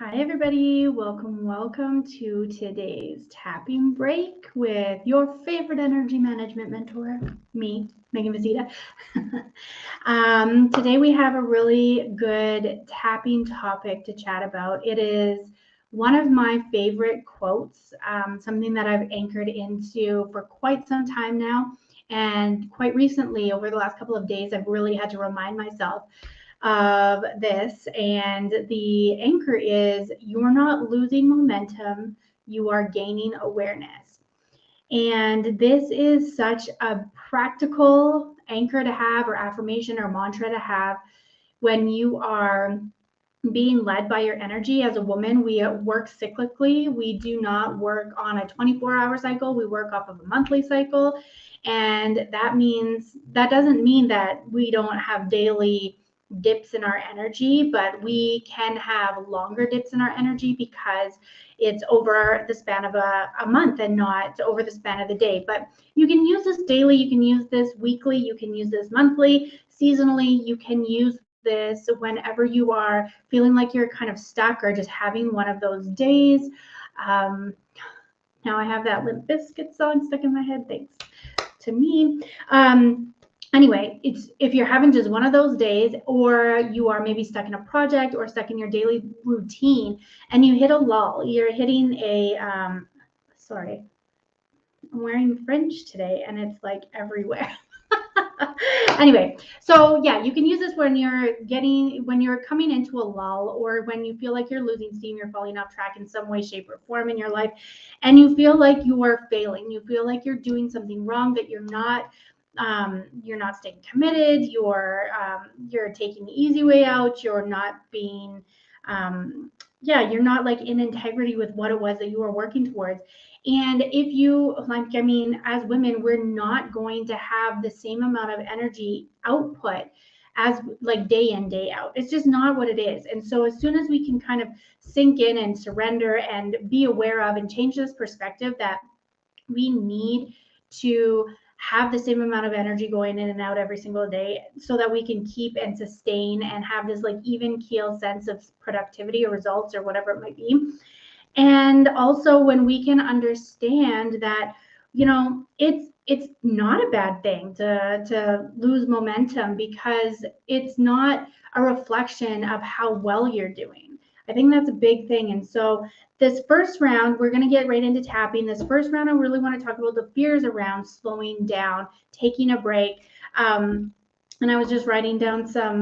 Hi, everybody. Welcome to today's tapping break with your favorite energy management mentor, me, Megan Vizita. Today we have a really good tapping topic to chat about. It is one of my favorite quotes, something that I've anchored into for quite some time now. And quite recently, over the last couple of days, I've really had to remind myself of this. And the anchor is you're not losing momentum, you are gaining awareness. And this is such a practical anchor to have, or affirmation or mantra to have when you are being led by your energy. As a woman, we work cyclically. We do not work on a 24-hour cycle. We work off of a monthly cycle. And that doesn't mean that we don't have daily dips in our energy, but we can have longer dips in our energy because it's over the span of a month and not over the span of the day. But you can use this daily, you can use this weekly, you can use this monthly, seasonally, you can use this whenever you are feeling like you're kind of stuck or just having one of those days. Now I have that Limp Bizkit song stuck in my head. Thanks to me. Anyway, it's if you're having just one of those days, or you are maybe stuck in a project or stuck in your daily routine and you hit a lull, you're hitting a sorry, I'm wearing fringe today and it's like everywhere. Anyway, so yeah, you can use this when you're coming into a lull, or when you feel like you're losing steam, you're falling off track in some way, shape, or form in your life, and you feel like you are failing, you feel like you're doing something wrong, that you're not staying committed, you're taking the easy way out, you're not being you're not like in integrity with what it was that you were working towards. And if you as women, we're not going to have the same amount of energy output as like day in, day out. It's just not what it is. And so as soon as we can kind of sink in and surrender and be aware of and change this perspective that we need to have the same amount of energy going in and out every single day, so that we can keep and sustain and have this like even keel sense of productivity or results or whatever it might be. And also when we can understand that, it's not a bad thing to lose momentum, because it's not a reflection of how well you're doing. I think that's a big thing. And so this first round, we're going to get right into tapping. This first round, I really want to talk about the fears around slowing down, taking a break. And I was just writing down some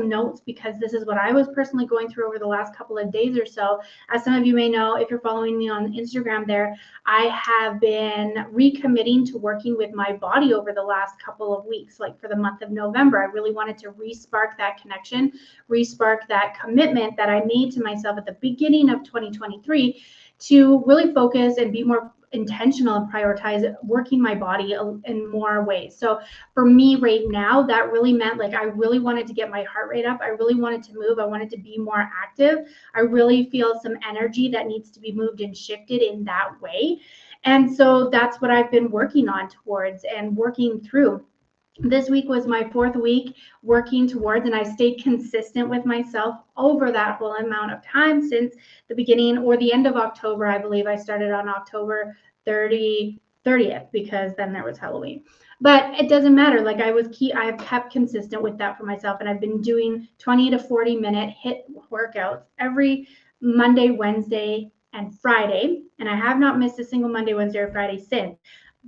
notes, because this is what I was personally going through over the last couple of days or so. As some of you may know, if you're following me on Instagram there, I have been recommitting to working with my body over the last couple of weeks. Like for the month of November, I really wanted to re-spark that connection, re-spark that commitment that I made to myself at the beginning of 2023 to really focus and be more intentional and prioritize working my body in more ways. So for me right now, that really meant like I really wanted to get my heart rate up. I really wanted to move. I wanted to be more active. I really feel some energy that needs to be moved and shifted in that way. And so that's what I've been working on towards and working through. This week was my 4th week working towards, and I stayed consistent with myself over that whole amount of time since the beginning or the end of October. I believe I started on October 30th, because then there was Halloween. But it doesn't matter. Like I've kept consistent with that for myself, and I've been doing 20 to 40 minute HIIT workouts every Monday, Wednesday, and Friday. And I have not missed a single Monday, Wednesday, or Friday since.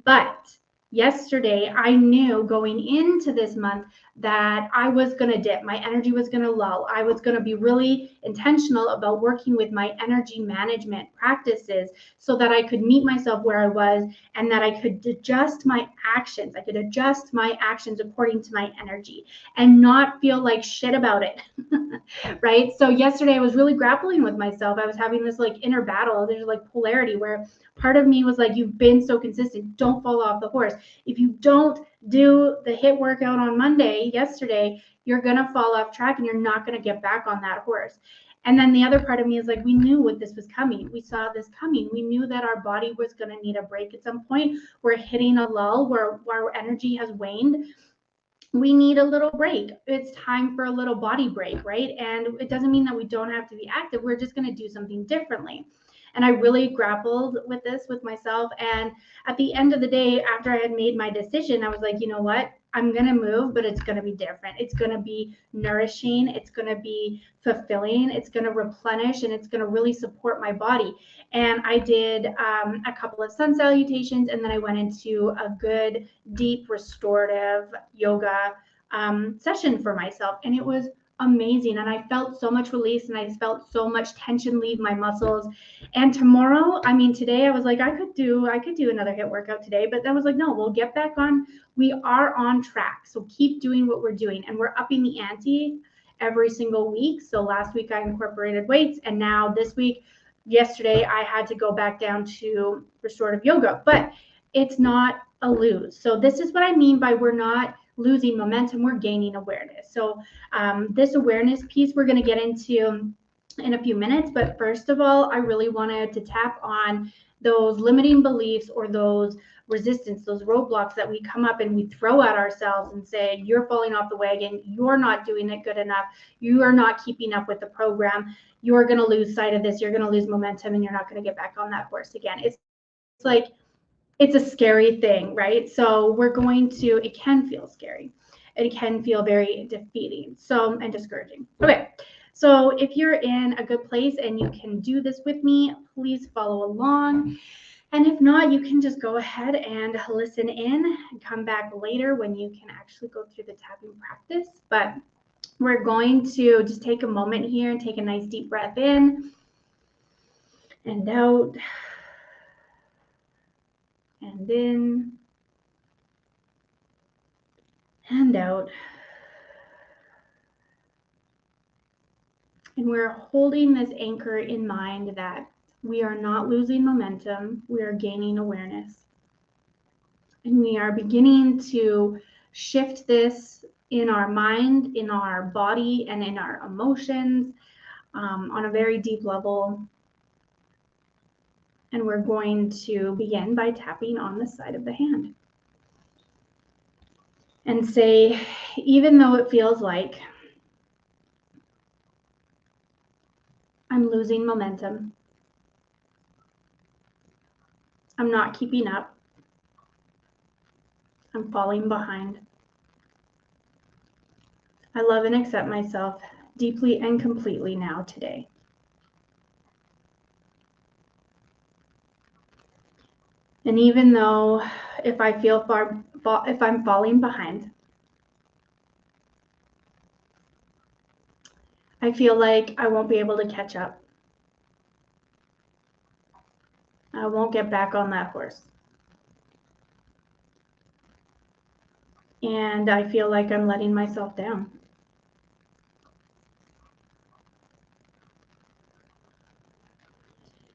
But yesterday, I knew going into this month that I was going to dip. My energy was going to lull. I was going to be really intentional about working with my energy management practices so that I could meet myself where I was, and that I could adjust my actions. I could adjust my actions according to my energy and not feel like shit about it. Right? So yesterday I was really grappling with myself. I was having this like inner battle. There's like polarity where part of me was like, you've been so consistent. Don't fall off the horse. If you don't do the HIIT workout on Monday, yesterday, you're going to fall off track and you're not going to get back on that horse. And then the other part of me is like, we knew what this was coming. We saw this coming. We knew that our body was going to need a break at some point. We're hitting a lull where our energy has waned. we need a little break. It's time for a little body break, right? And it doesn't mean that we don't have to be active. We're just going to do something differently. And I really grappled with this with myself. And at the end of the day, after I had made my decision, I was like, you know what? I'm going to move, but it's going to be different. It's going to be nourishing. It's going to be fulfilling. It's going to replenish, and it's going to really support my body. And I did a couple of sun salutations, and then I went into a good, deep, restorative yoga session for myself. And it was amazing. And I felt so much release, and I felt so much tension leave my muscles. And tomorrow, I mean, today I was like, I could do another HIIT workout today, but then I was like, no, we'll get back on. We are on track. So keep doing what we're doing. And we're upping the ante every single week. So last week I incorporated weights, and now this week, yesterday, I had to go back down to restorative yoga, but it's not a lose. So this is what I mean by we're not losing momentum, we're gaining awareness. So this awareness piece we're going to get into in a few minutes, but first of all, I really wanted to tap on those limiting beliefs or those resistance, those roadblocks that we come up and we throw at ourselves and say, you're falling off the wagon, you're not doing it good enough, you are not keeping up with the program, you're going to lose sight of this, you're going to lose momentum, and you're not going to get back on that horse again. It's like, it's a scary thing, right? So it can feel scary. It can feel very defeating, and discouraging. Okay, so if you're in a good place and you can do this with me, please follow along. And if not, you can just go ahead and listen in and come back later when you can actually go through the tapping practice. But we're going to just take a moment here and take a nice deep breath in and out and in and out. And we're holding this anchor in mind that we are not losing momentum, we are gaining awareness. And we are beginning to shift this in our mind, in our body, and in our emotions on a very deep level. And we're going to begin by tapping on the side of the hand. And say, even though it feels like I'm losing momentum, I'm not keeping up, I'm falling behind, I love and accept myself deeply and completely now today. And even though if I'm falling behind, I feel like I won't be able to catch up. I won't get back on that horse. And I feel like I'm letting myself down.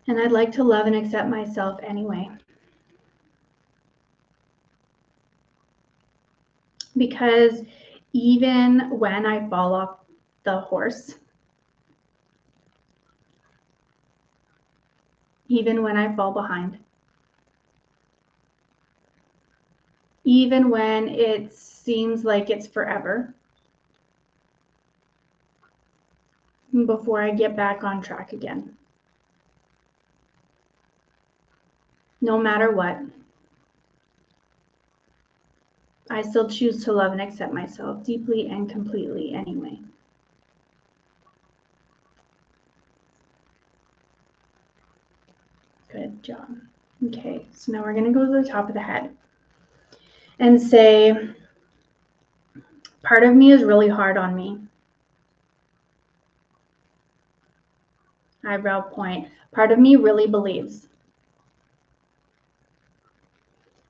And I'd like to love and accept myself anyway. Because even when I fall off the horse, even when I fall behind, even when it seems like it's forever, before I get back on track again, no matter what, I still choose to love and accept myself deeply and completely anyway. Good job. Okay, so now we're going to go to the top of the head and say, part of me is really hard on me. Eyebrow point. Part of me really believes,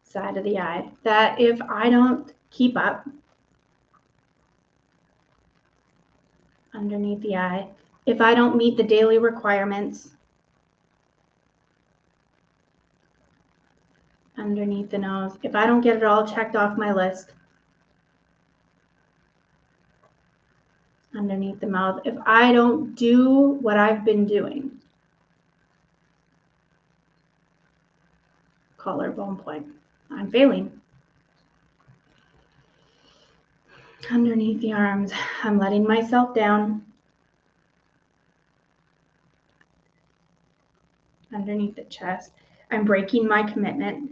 side of the eye, that if I don't keep up, underneath the eye, if I don't meet the daily requirements, underneath the nose, if I don't get it all checked off my list, underneath the mouth, if I don't do what I've been doing, collarbone point, I'm failing. Underneath the arms, I'm letting myself down. Underneath the chest, I'm breaking my commitment.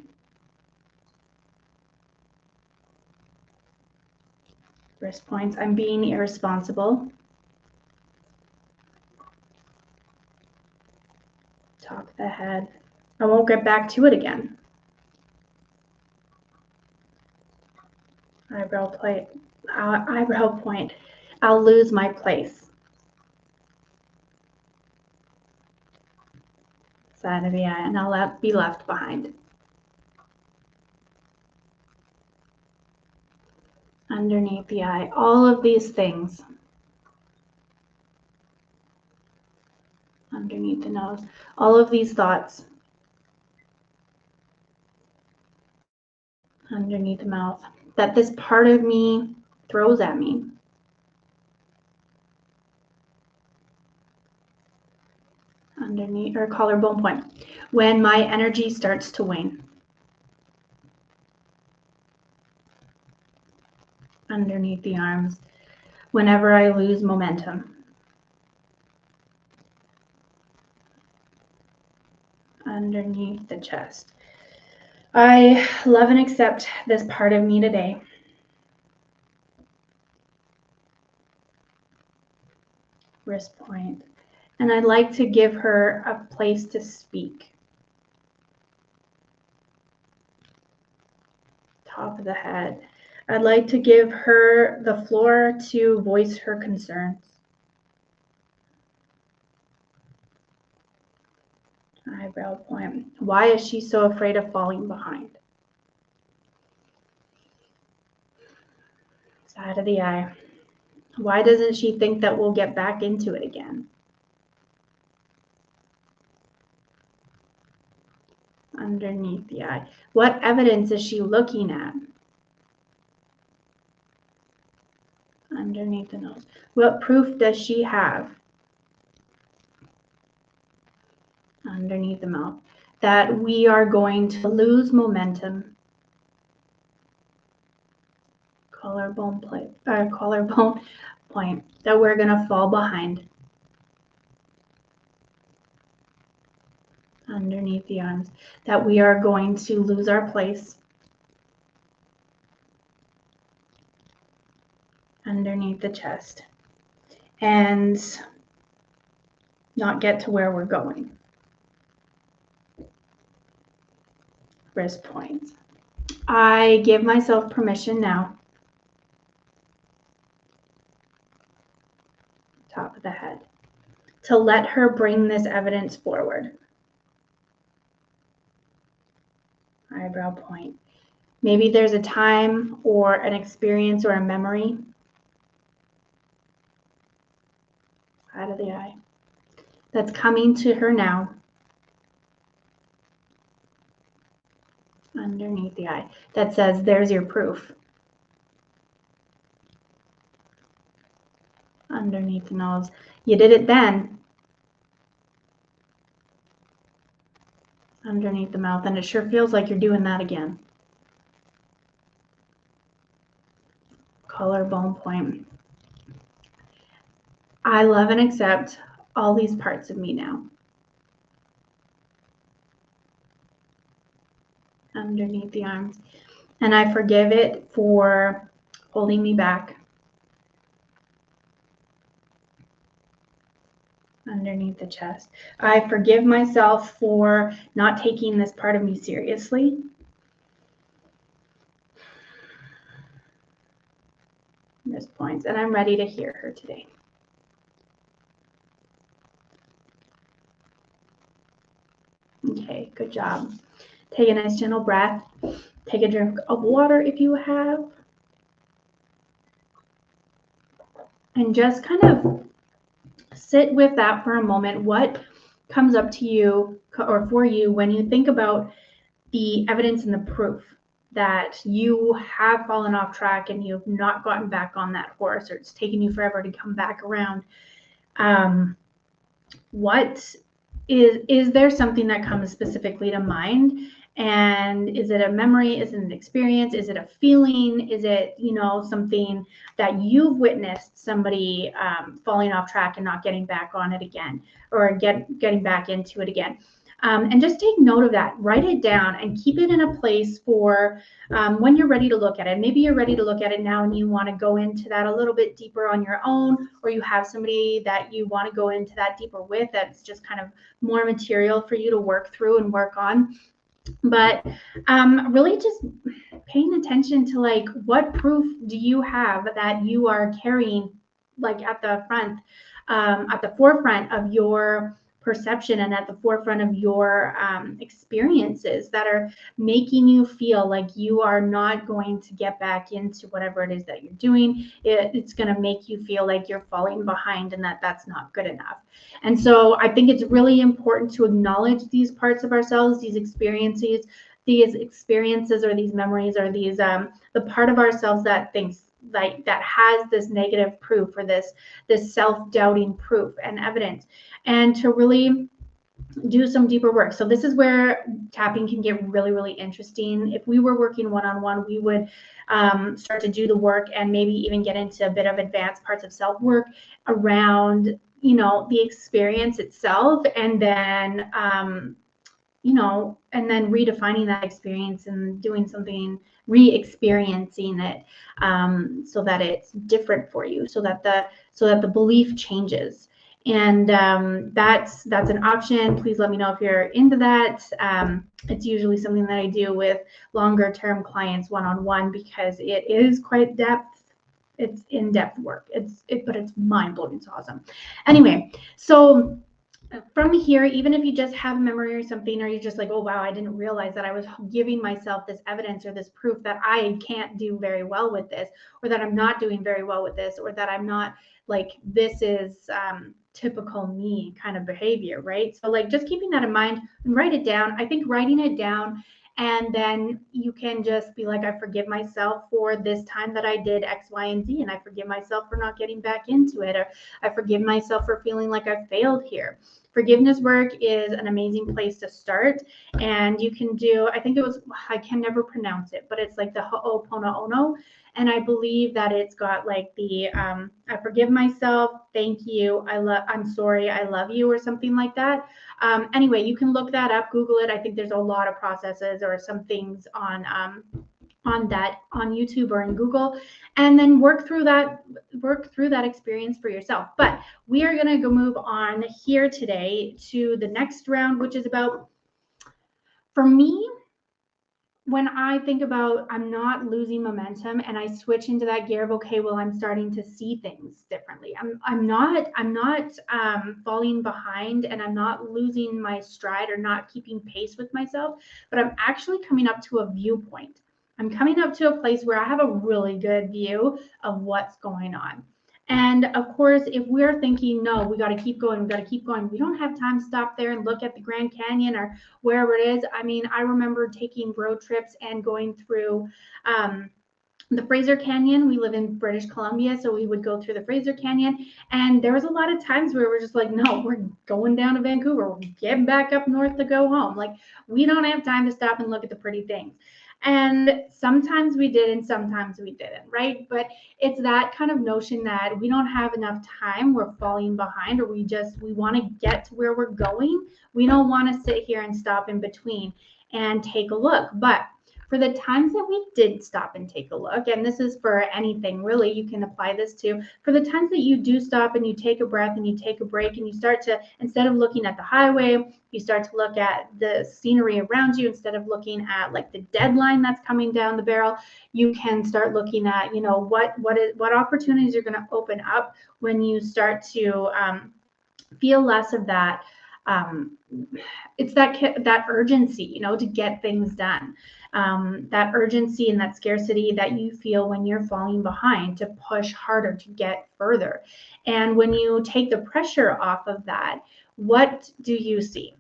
Wrist points, I'm being irresponsible. Top of the head, I won't get back to it again. Eyebrow point, I'll lose my place. Side of the eye, and I'll be left behind. Underneath the eye, all of these things. Underneath the nose, all of these thoughts. Underneath the mouth, that this part of me throws at me. Underneath, or collarbone point, when my energy starts to wane. Underneath the arms, whenever I lose momentum. Underneath the chest, I love and accept this part of me today. Wrist point, and I'd like to give her a place to speak. Top of the head, I'd like to give her the floor to voice her concerns. Eyebrow point, why is she so afraid of falling behind? Side of the eye, why doesn't she think that we'll get back into it again? Underneath the eye, what evidence is she looking at? Underneath the nose, what proof does she have? Underneath the mouth, that we are going to lose momentum. Collarbone point, that we're going to fall behind. Underneath the arms, that we are going to lose our place. Underneath the chest, and not get to where we're going. Wrist points, I give myself permission now. Top of the head, to let her bring this evidence forward. Eyebrow point, maybe there's a time or an experience or a memory. Side of the eye, that's coming to her now. Underneath the eye, that says, there's your proof. Underneath the nose, you did it then. Underneath the mouth, and it sure feels like you're doing that again. Collarbone point, I love and accept all these parts of me now. Underneath the arms, and I forgive it for holding me back. Underneath the chest, I forgive myself for not taking this part of me seriously. Wrist points, and I'm ready to hear her today. Okay, good job. Take a nice gentle breath. Take a drink of water if you have. And just kind of sit with that for a moment. What comes up to you or for you when you think about the evidence and the proof that you have fallen off track and you've not gotten back on that horse, or it's taken you forever to come back around? What is there something that comes specifically to mind? And is it a memory? Is it an experience? Is it a feeling? Is it, something that you've witnessed somebody falling off track and not getting back on it again, or getting back into it again? And just take note of that, write it down, and keep it in a place for when you're ready to look at it. Maybe you're ready to look at it now and you want to go into that a little bit deeper on your own, or you have somebody that you want to go into that deeper with, that's just kind of more material for you to work through and work on. But really just paying attention to like, what proof do you have that you are carrying, like at the forefront of your perception and at the forefront of your experiences, that are making you feel like you are not going to get back into whatever it is that you're doing. It's going to make you feel like you're falling behind and that that's not good enough. And so I think it's really important to acknowledge these parts of ourselves, these experiences or these memories, or these the part of ourselves that thinks, like, that has this negative proof, or this self-doubting proof and evidence, and to really do some deeper work. So this is where tapping can get really, really interesting. If we were working one-on-one, we would start to do the work and maybe even get into a bit of advanced parts of self-work around, the experience itself, and then and then redefining that experience and doing something, re-experiencing it, so that it's different for you, so that the belief changes. And that's an option. Please let me know if you're into that. It's usually something that I do with longer term clients one-on-one, because it is quite depth. It's in-depth work. But it's mind-blowing. It's awesome. Anyway, so from here, even if you just have a memory or something, or you're just like, oh wow, I didn't realize that I was giving myself this evidence or this proof that I can't do very well with this, or that I'm not doing very well with this, or that I'm not, like, this is typical me kind of behavior, right? So like, just keeping that in mind and write it down. I think writing it down, and then you can just be like, I forgive myself for this time that I did X, Y, and Z, and I forgive myself for not getting back into it, or I forgive myself for feeling like I failed here. Forgiveness work is an amazing place to start. And you can do, I can never pronounce it, but it's like the Ho'oponopono. And I believe that it's got like the, I forgive myself, thank you, I'm sorry, I love you, or something like that. Anyway, you can look that up, Google it. I think there's a lot of processes or some things on YouTube or in Google, and then work through that experience for yourself. But we are going to go move on here today to the next round, which is about, for me, when I think about I'm not losing momentum and I switch into that gear of, okay, well, I'm starting to see things differently. I'm not falling behind, and I'm not losing my stride or not keeping pace with myself, but I'm actually coming up to a viewpoint. I'm coming up to a place where I have a really good view of what's going on. And of course, if we're thinking, no, we got to keep going, we don't have time to stop there and look at the Grand Canyon or wherever it is. I mean, I remember taking road trips and going through the Fraser Canyon. We live in British Columbia, so we would go through the Fraser Canyon. And there was a lot of times where we're just like, no, we're going down to Vancouver. We're getting back up north to go home. Like, we don't have time to stop and look at the pretty things. And sometimes we did and sometimes we didn't, right? But it's that kind of notion that we don't have enough time, we're falling behind, or we want to get to where we're going. We don't want to sit here and stop in between and take a look. But for the times that we did stop and take a look, and this is for anything really, you can apply this to, for the times that you do stop and you take a breath and you take a break and you start to, instead of looking at the highway, you start to look at the scenery around you. Instead of looking at like the deadline that's coming down the barrel, you can start looking at, what opportunities are going to open up when you start to feel less of that. It's that urgency, to get things done. That urgency and that scarcity that you feel when you're falling behind, to push harder, to get further. And when you take the pressure off of that, what do you see?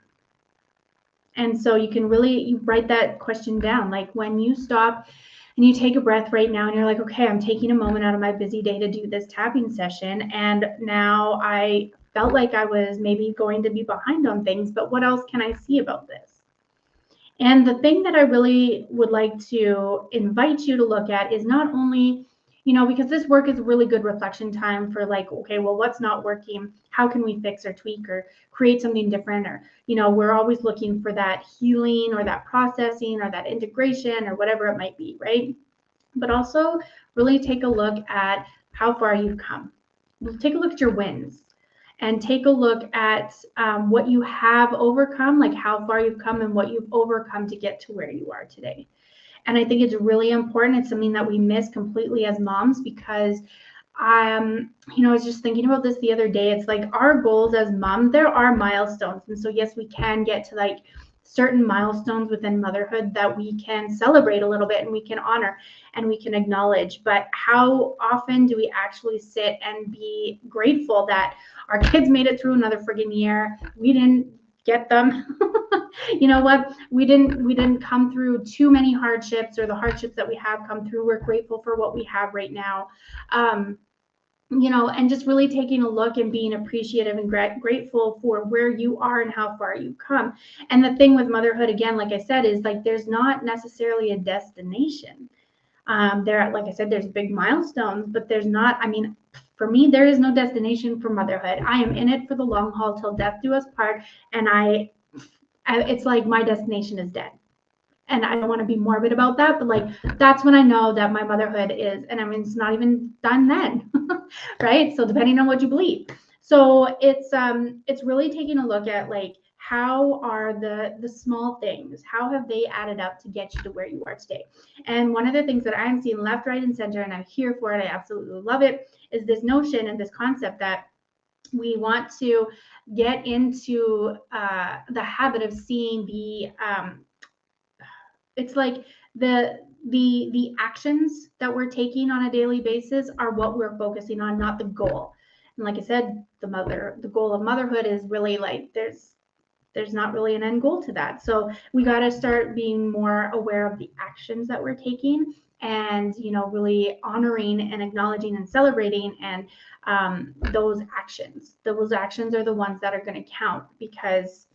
And so you can really write that question down. Like, when you stop and you take a breath right now and you're like, okay, I'm taking a moment out of my busy day to do this tapping session. And now I felt like I was maybe going to be behind on things, but what else can I see about this? And the thing that I really would like to invite you to look at is not only, because this work is really good reflection time for like, okay, well, what's not working? How can we fix or tweak or create something different? Or, we're always looking for that healing or that processing or that integration or whatever it might be, right? But also really take a look at how far you've come. Take a look at your wins and take a look at what you have overcome, like how far you've come and what you've overcome to get to where you are today. And I think it's really important. It's something that we miss completely as moms because I was just thinking about this the other day. It's like our goals as mom, there are milestones. And so, yes, we can get to like certain milestones within motherhood that we can celebrate a little bit and we can honor and we can acknowledge. But how often do we actually sit and be grateful that our kids made it through another friggin' year? We didn't get them. You know what? We didn't come through too many hardships, or the hardships that we have come through. We're grateful for what we have right now. And just really taking a look and being appreciative and grateful for where you are and how far you've come. And the thing with motherhood, again, like I said, is like there's not necessarily a destination. Like I said, there's big milestones, but there's not, for me, there is no destination for motherhood. I am in it for the long haul till death do us part. And it's like my destination is dead. And I don't want to be morbid about that, but like that's when I know that my motherhood is, and it's not even done then, right? So depending on what you believe. So it's really taking a look at like how are the small things, how have they added up to get you to where you are today? And one of the things that I'm seeing left, right, and center, and I'm here for it, I absolutely love it, is this notion and this concept that we want to get into the habit of seeing it's like the actions that we're taking on a daily basis are what we're focusing on, not the goal. And like I said, the goal of motherhood is really like there's not really an end goal to that. So we got to start being more aware of the actions that we're taking, and really honoring and acknowledging and celebrating and those actions. Those actions are the ones that are going to count, because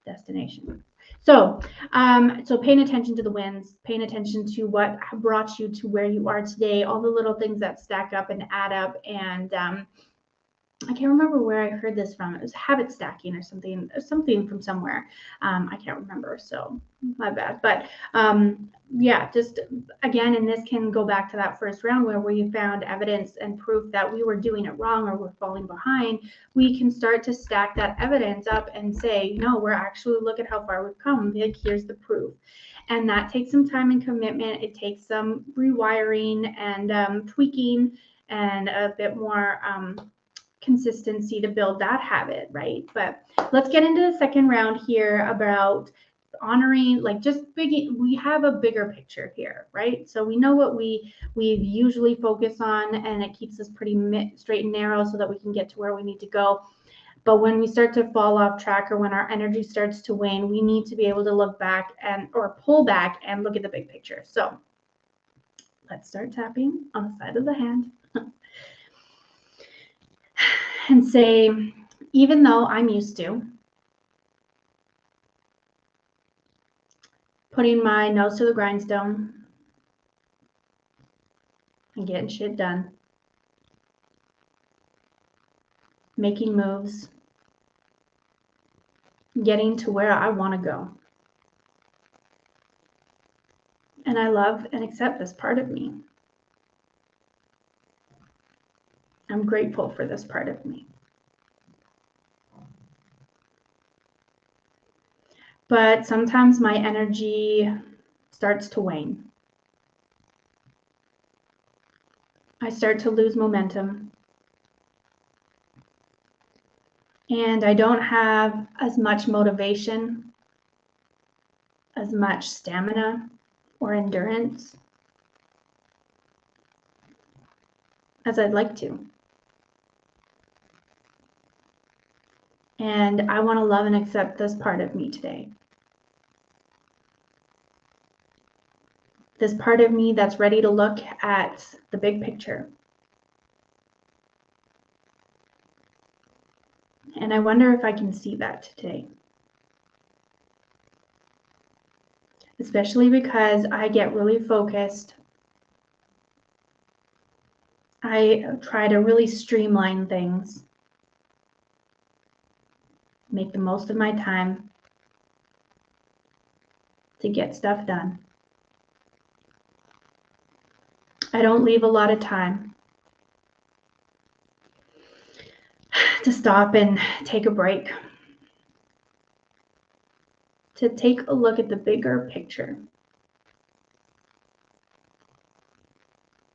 destination. So paying attention to the wins, paying attention to what brought you to where you are today, all the little things that stack up and add up. And I can't remember where I heard this from. It was habit stacking or something from somewhere. I can't remember, so my bad. But yeah, just again, and this can go back to that first round where we found evidence and proof that we were doing it wrong or we're falling behind. We can start to stack that evidence up and say, no, we're actually, look at how far we've come. Like, here's the proof. And that takes some time and commitment. It takes some rewiring and tweaking and a bit more consistency to build that habit, right? But let's get into the second round here about honoring, like we have a bigger picture here, right? So we know what we usually focus on, and it keeps us pretty straight and narrow so that we can get to where we need to go. But when we start to fall off track, or when our energy starts to wane, we need to be able to look back or pull back and look at the big picture. So let's start tapping on the side of the hand and say, even though I'm used to putting my nose to the grindstone and getting shit done, making moves, getting to where I want to go. And I love and accept this part of me. I'm grateful for this part of me. But sometimes my energy starts to wane. I start to lose momentum. And I don't have as much motivation, as much stamina or endurance as I'd like to. And I want to love and accept this part of me today. This part of me that's ready to look at the big picture. And I wonder if I can see that today. especially because I get really focused. I try to really streamline things, make the most of my time to get stuff done. I don't leave a lot of time to stop and take a break, to take a look at the bigger picture.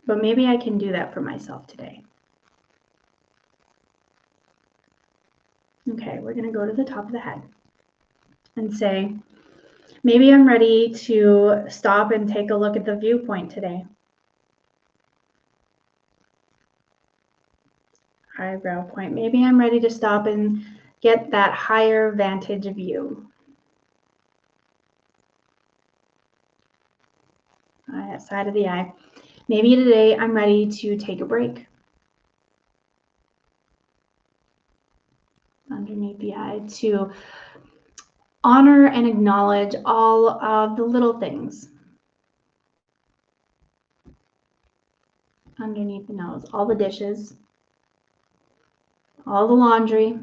But maybe I can do that for myself today. Okay, we're going to go to the top of the head and say, maybe I'm ready to stop and take a look at the viewpoint today. Eyebrow point. Maybe I'm ready to stop and get that higher vantage view. Side of the eye. Maybe today I'm ready to take a break. Underneath the eye, to honor and acknowledge all of the little things. Underneath the nose, all the dishes, all the laundry,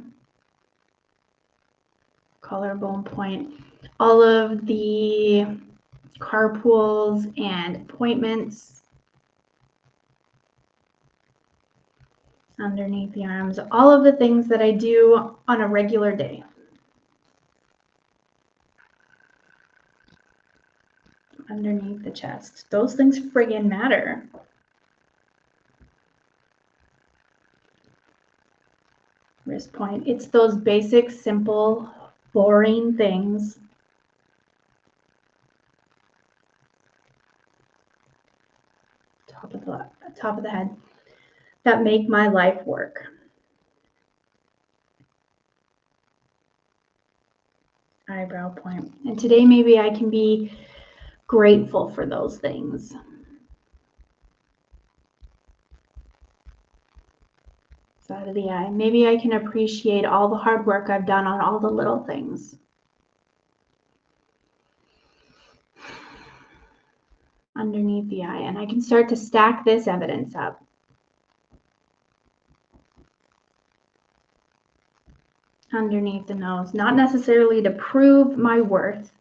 collarbone point, all of the carpools and appointments. Underneath the arms, all of the things that I do on a regular day. Underneath the chest. Those things friggin' matter. Wrist point. It's those basic, simple, boring things top of the head that make my life work. Eyebrow point. And today maybe I can be grateful for those things. Side of the eye. Maybe I can appreciate all the hard work I've done on all the little things. Underneath the eye. And I can start to stack this evidence up. Underneath the nose. Not necessarily to prove my worth.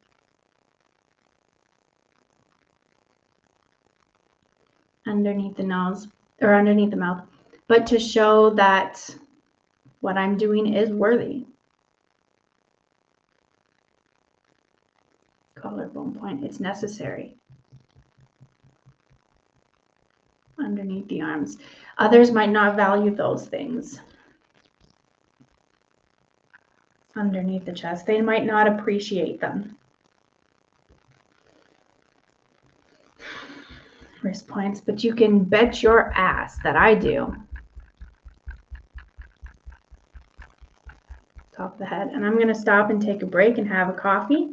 Underneath the nose, or underneath the mouth, but to show that what I'm doing is worthy. Collarbone point, it's necessary. Underneath the arms. Others might not value those things. Underneath the chest, they might not appreciate them. Wrist points, but you can bet your ass that I do. Top of the head. And I'm going to stop and take a break and have a coffee.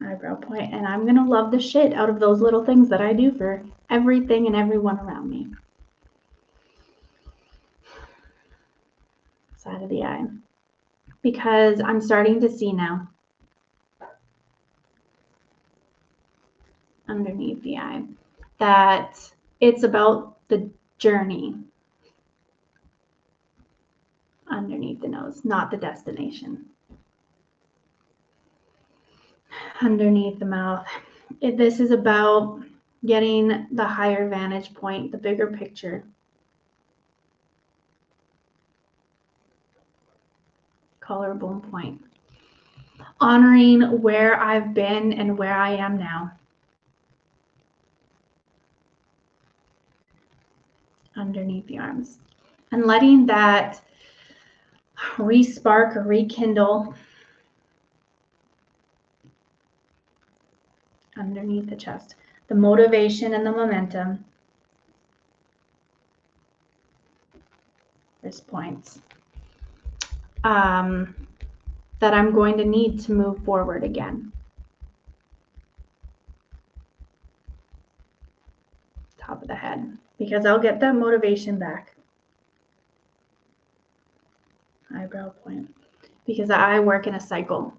Eyebrow point. And I'm going to love the shit out of those little things that I do for everything and everyone around me. Side of the eye. Because I'm starting to see now. Underneath the eye, that it's about the journey. Underneath the nose, not the destination. Underneath the mouth, this is about getting the higher vantage point, the bigger picture. Collarbone point. Honoring where I've been and where I am now. Underneath the arms, and letting that re-spark or rekindle underneath the chest, the motivation and the momentum. Wrist points that I'm going to need to move forward again. Top of the head, because I'll get that motivation back. Eyebrow point, because I work in a cycle.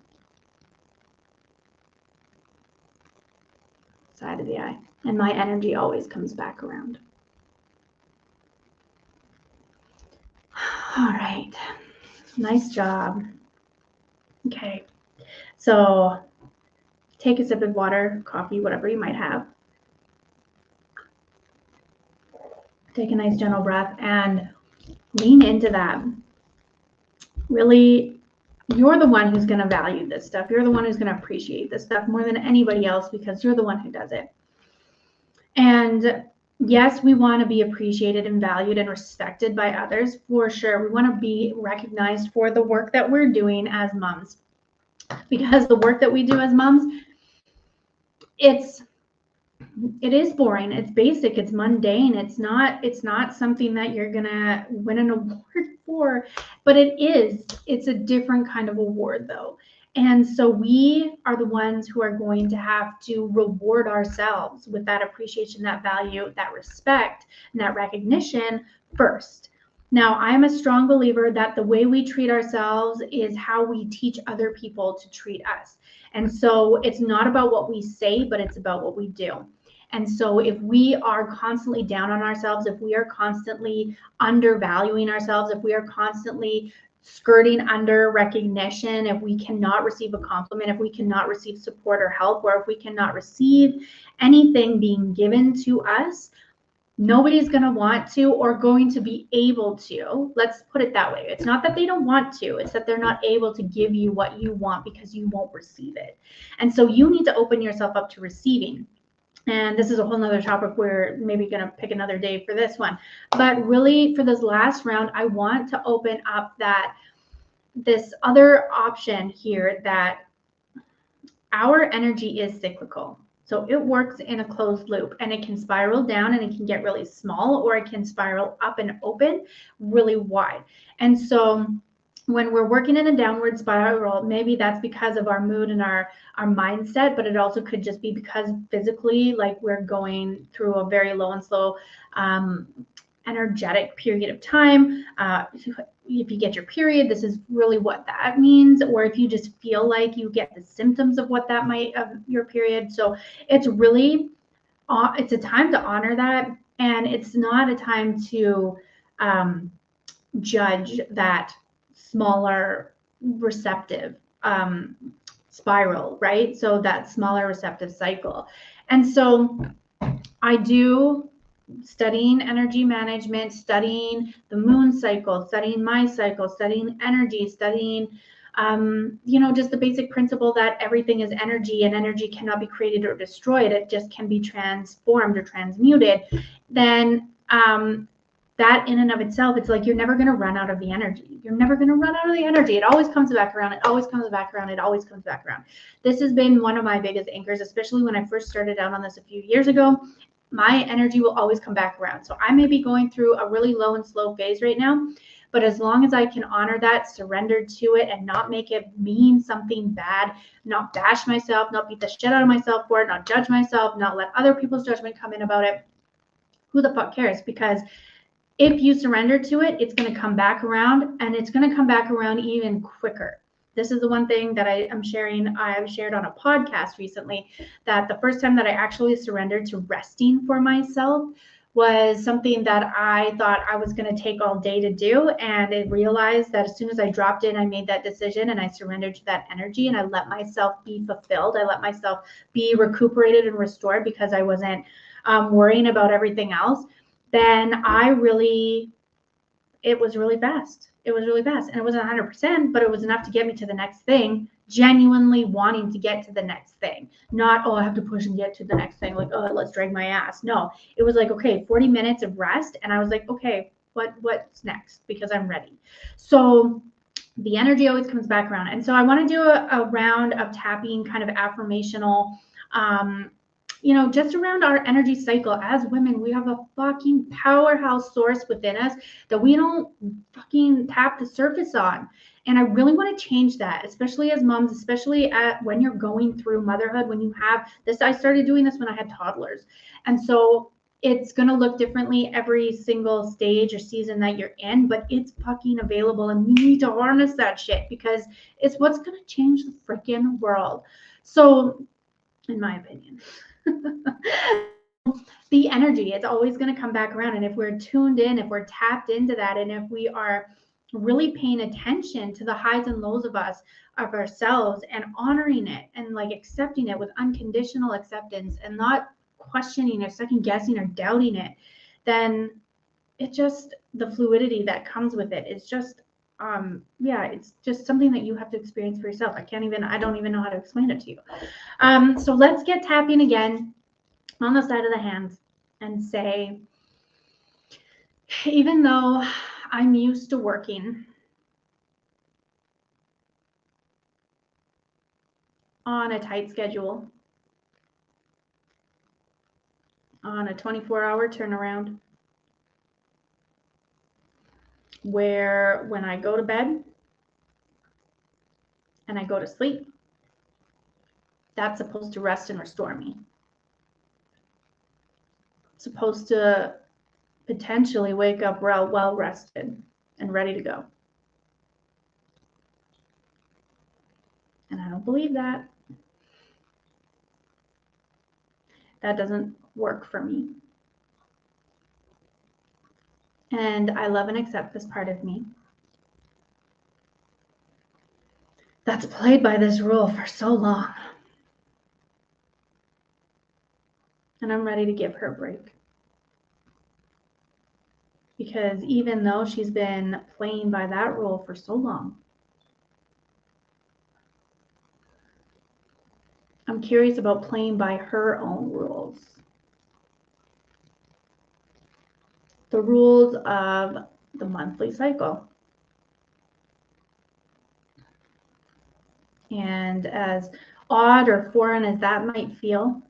side of the eye. And my energy always comes back around. All right. Nice job. Okay. So take a sip of water, coffee, whatever you might have. Take a nice gentle breath and lean into that. Really, you're the one who's going to value this stuff. You're the one who's going to appreciate this stuff more than anybody else because you're the one who does it. And yes, we want to be appreciated and valued and respected by others for sure. We want to be recognized for the work that we're doing as moms, because the work that we do as moms, it is boring, it's basic, it's mundane, it's not something that you're gonna win an award for, but it's a different kind of award though. And so we are the ones who are going to have to reward ourselves with that appreciation, that value, that respect, and that recognition first. Now, I'm a strong believer that the way we treat ourselves is how we teach other people to treat us. And so it's not about what we say, but it's about what we do. And so if we are constantly down on ourselves, if we are constantly undervaluing ourselves, if we are constantly skirting under recognition, if we cannot receive a compliment, if we cannot receive support or help, or if we cannot receive anything being given to us, nobody's going to want to or going to be able to. Let's put it that way. It's not that they don't want to, it's that they're not able to give you what you want because you won't receive it. And so you need to open yourself up to receiving. And this is a whole nother topic. We're maybe going to pick another day for this one. But really, for this last round, I want to open up this other option here, that our energy is cyclical. So it works in a closed loop, and it can spiral down and it can get really small, or it can spiral up and open really wide. And so when we're working in a downward spiral, maybe that's because of our mood and our mindset, but it also could just be because physically, like, we're going through a very low and slow energetic period of time. If you get your period, this is really what that means. Or if you just feel like you get the symptoms of what that might, of your period. So it's really, it's a time to honor that. And it's not a time to judge that smaller receptive spiral, right? So that smaller receptive cycle. And so I do studying energy management, studying the moon cycle, studying my cycle, studying energy, studying, just the basic principle that everything is energy and energy cannot be created or destroyed. It just can be transformed or transmuted. Then that in and of itself, it's like you're never going to run out of the energy. You're never going to run out of the energy. It always comes back around. It always comes back around. It always comes back around. This has been one of my biggest anchors, especially when I first started out on this a few years ago. My energy will always come back around. So I may be going through a really low and slow phase right now, but as long as I can honor that, surrender to it, and not make it mean something bad, not bash myself, not beat the shit out of myself for it, not judge myself, not let other people's judgment come in about it, who the fuck cares? Because if you surrender to it, it's going to come back around, and it's going to come back around even quicker. This is the one thing that I am sharing. I have shared on a podcast recently that the first time that I actually surrendered to resting for myself was something that I thought I was going to take all day to do. And I realized that as soon as I dropped in, I made that decision and I surrendered to that energy, and I let myself be fulfilled. I let myself be recuperated and restored because I wasn't worrying about everything else. Then it was really fast. It was really fast. And it wasn't 100%, but it was enough to get me to the next thing, genuinely wanting to get to the next thing. Not, I have to push and get to the next thing. Like, let's drag my ass. No, it was like, okay, 40 minutes of rest. And I was like, okay, what's next? Because I'm ready. So the energy always comes back around. And so I want to do a round of tapping, kind of affirmational, just around our energy cycle. As women, we have a fucking powerhouse source within us that we don't fucking tap the surface on. And I really want to change that, especially as moms, especially when you're going through motherhood, when you have this. I started doing this when I had toddlers. And so it's going to look differently every single stage or season that you're in, but it's fucking available, and we need to harness that shit because it's what's going to change the freaking world. So, in my opinion. The energy, it's always going to come back around. And if we're tuned in, if we're tapped into that, and if we are really paying attention to the highs and lows of ourselves, and honoring it and like accepting it with unconditional acceptance and not questioning or second guessing or doubting it, then it just, the fluidity that comes with it is just, yeah, it's just something that you have to experience for yourself. I don't even know how to explain it to you. So let's get tapping again on the side of the hands and say, even though I'm used to working on a tight schedule, on a 24-hour turnaround, where when I go to bed and I go to sleep, that's supposed to rest and restore me. It's supposed to potentially wake up well rested and ready to go. And I don't believe that. That doesn't work for me. And I love and accept this part of me that's played by this rule for so long. And I'm ready to give her a break. Because even though she's been playing by that rule for so long, I'm curious about playing by her own rules. The rules of the monthly cycle. And as odd or foreign as that might feel,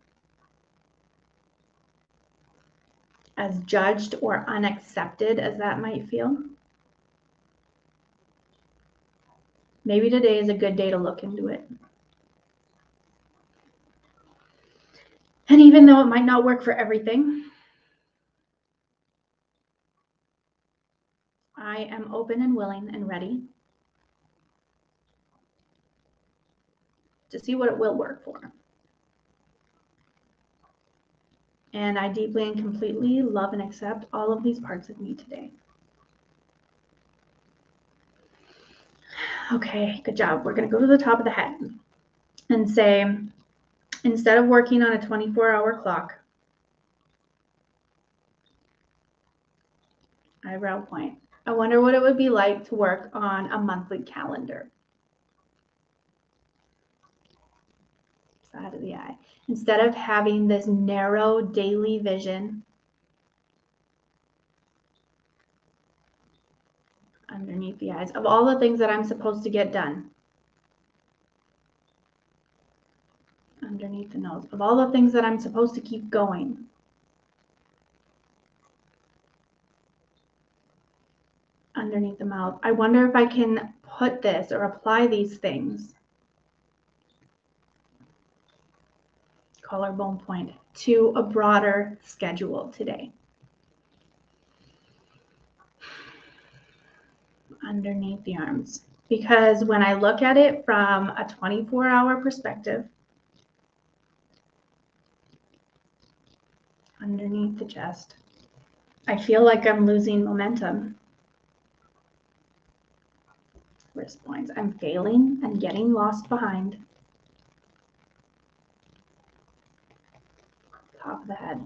as judged or unaccepted as that might feel, maybe today is a good day to look into it. And even though it might not work for everything, I am open and willing and ready to see what it will work for. And I deeply and completely love and accept all of these parts of me today. Okay, good job. We're going to go to the top of the head and say, instead of working on a 24-hour clock, eyebrow point, I wonder what it would be like to work on a monthly calendar. Side of the eye. Instead of having this narrow daily vision underneath the eyes of all the things that I'm supposed to get done, underneath the nose, of all the things that I'm supposed to keep going, underneath the mouth. I wonder if I can put this or apply these things, collarbone point, to a broader schedule today. Underneath the arms. Because when I look at it from a 24-hour perspective, underneath the chest, I feel like I'm losing momentum. Wrist points. I'm failing and getting lost behind. Top of the head.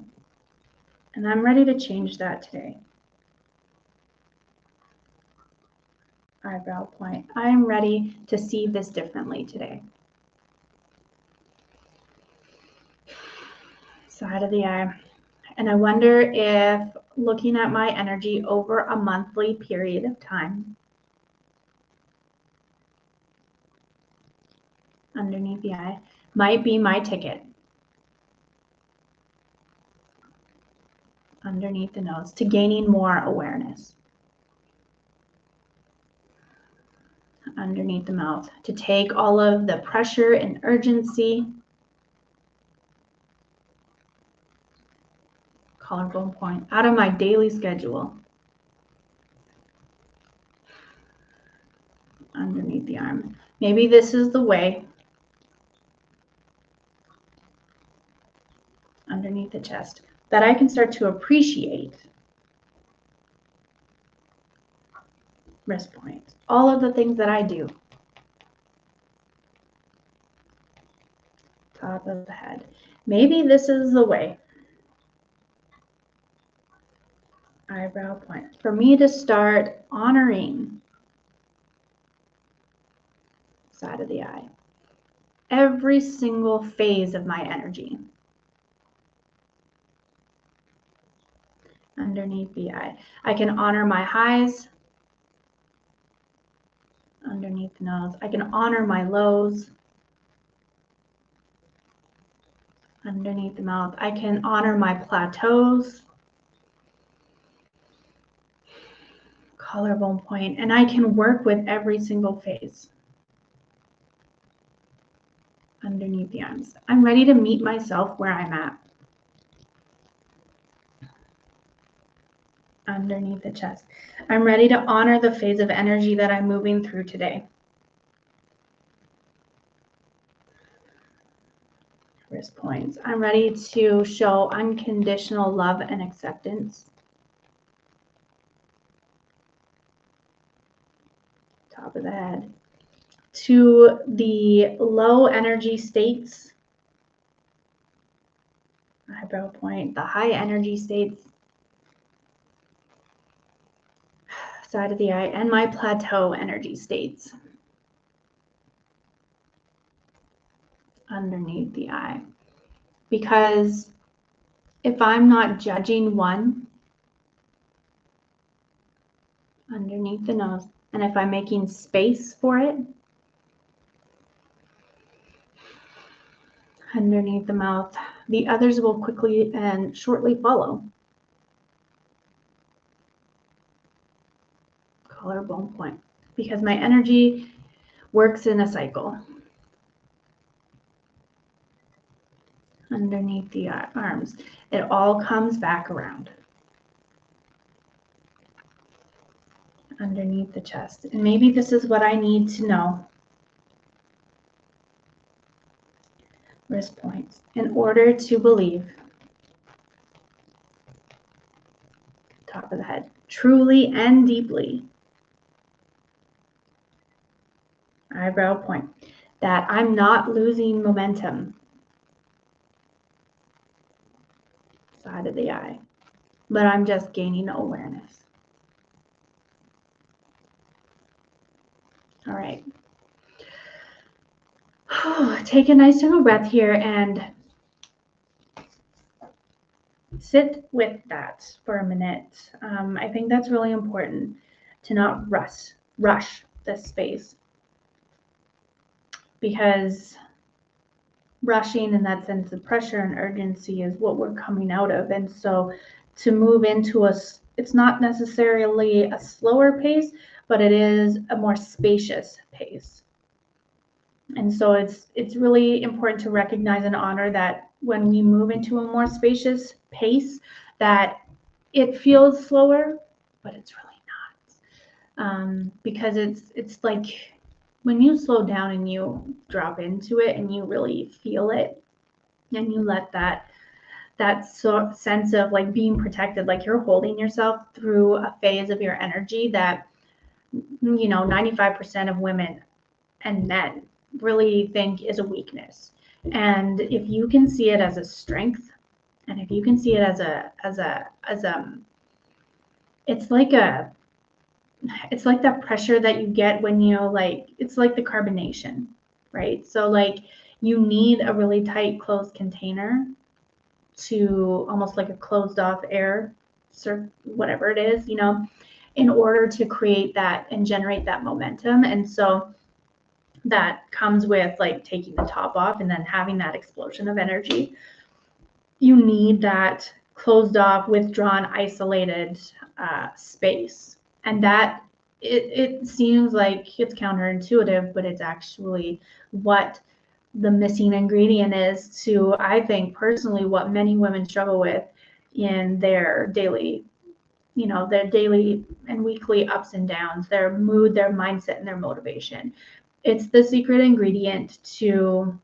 And I'm ready to change that today. Eyebrow point. I am ready to see this differently today. Side of the eye. And I wonder if looking at my energy over a monthly period of time, underneath the eye, might be my ticket. Underneath the nose, to gaining more awareness. Underneath the mouth, to take all of the pressure and urgency, collarbone point, out of my daily schedule. Underneath the arm. Maybe this is the way underneath the chest, that I can start to appreciate. Wrist points, all of the things that I do. Top of the head. Maybe this is the way. Eyebrow point. For me to start honoring side of the eye. Every single phase of my energy. Underneath the eye. I can honor my highs. Underneath the nose. I can honor my lows. Underneath the mouth. I can honor my plateaus. Collarbone point. And I can work with every single phase. Underneath the arms. I'm ready to meet myself where I'm at. Underneath the chest. I'm ready to honor the phase of energy that I'm moving through today. Wrist points. I'm ready to show unconditional love and acceptance. Top of the head. To the low energy states. Eyebrow point. The high energy states. Side of the eye. And my plateau energy states. Underneath the eye. Because if I'm not judging one, underneath the nose, and if I'm making space for it, underneath the mouth, the others will quickly and shortly follow. Collarbone point. Because my energy works in a cycle. Underneath the arms. It all comes back around. Underneath the chest. And maybe this is what I need to know. Wrist points. In order to believe. Top of the head. Truly and deeply. Eyebrow point. That I'm not losing momentum. Side of the eye. But I'm just gaining awareness. All right. Take a nice gentle breath here and sit with that for a minute. I think that's really important to not rush this space, because rushing in that sense of pressure and urgency is what we're coming out of. And so to move into it's not necessarily a slower pace, but it is a more spacious pace. And so it's really important to recognize and honor that when we move into a more spacious pace, that it feels slower, but it's really not. Because it's like when you slow down and you drop into it and you really feel it, and you let that sense of like being protected, like you're holding yourself through a phase of your energy that, 95% of women and men really think is a weakness. And if you can see it as a strength, and if you can see it as it's like that pressure that you get when it's like the carbonation, right? So like you need a really tight closed container to almost like a closed off air, whatever it is, in order to create that and generate that momentum. And so that comes with like taking the top off and then having that explosion of energy. You need that closed off, withdrawn, isolated space. And that it seems like it's counterintuitive, but it's actually what the missing ingredient is to, I think personally, what many women struggle with in their daily and weekly ups and downs, their mood, their mindset, and their motivation. It's the secret ingredient to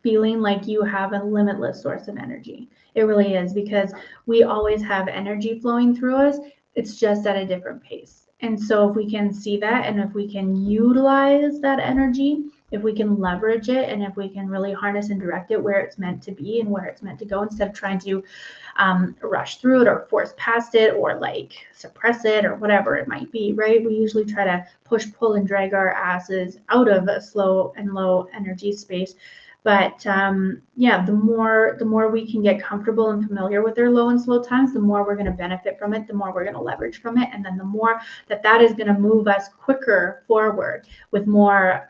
feeling like you have a limitless source of energy. It really is, because we always have energy flowing through us. It's just at a different pace. And so if we can see that, and if we can utilize that energy, if we can leverage it, and if we can really harness and direct it where it's meant to be and where it's meant to go, instead of trying to rush through it or force past it or like suppress it or whatever it might be, right? We usually try to push, pull, and drag our asses out of a slow and low energy space. But yeah, the more we can get comfortable and familiar with their low and slow times, the more we're going to benefit from it, the more we're going to leverage from it, and then the more that is going to move us quicker forward with more,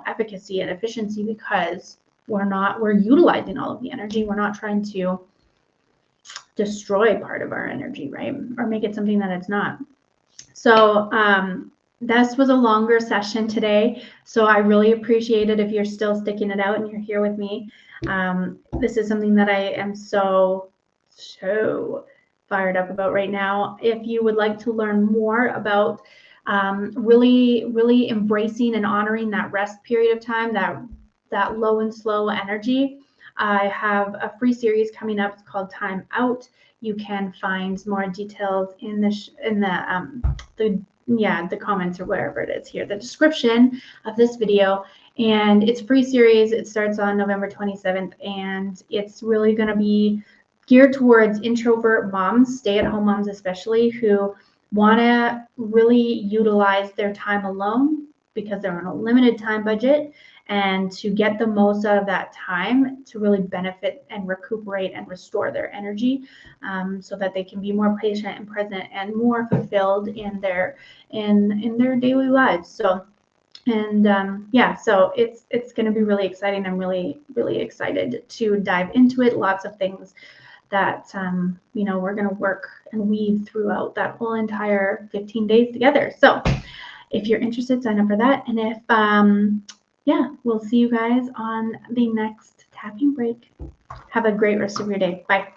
efficacy and efficiency, because we're utilizing all of the energy. We're not trying to destroy part of our energy, right? Or make it something that it's not. So this was a longer session today, so I really appreciate it if you're still sticking it out and you're here with me. This is something that I am so fired up about right now. If you would like to learn more about really embracing and honoring that rest period of time, that low and slow energy, I have a free series coming up. It's called Time Out. You can find more details in the comments or wherever it is here, the description of this video. And it's a free series. It starts on November 27th, and it's really going to be geared towards introvert moms, stay-at-home moms especially, who want to really utilize their time alone because they're on a limited time budget, and to get the most out of that time to really benefit and recuperate and restore their energy, so that they can be more patient and present and more fulfilled in their daily lives. So, and yeah, so it's going to be really exciting. I'm really excited to dive into it. Lots of things that we're going to work and weave throughout that whole entire 15 days together. So if you're interested, sign up for that. And if yeah, we'll see you guys on the next tapping break. Have a great rest of your day. Bye.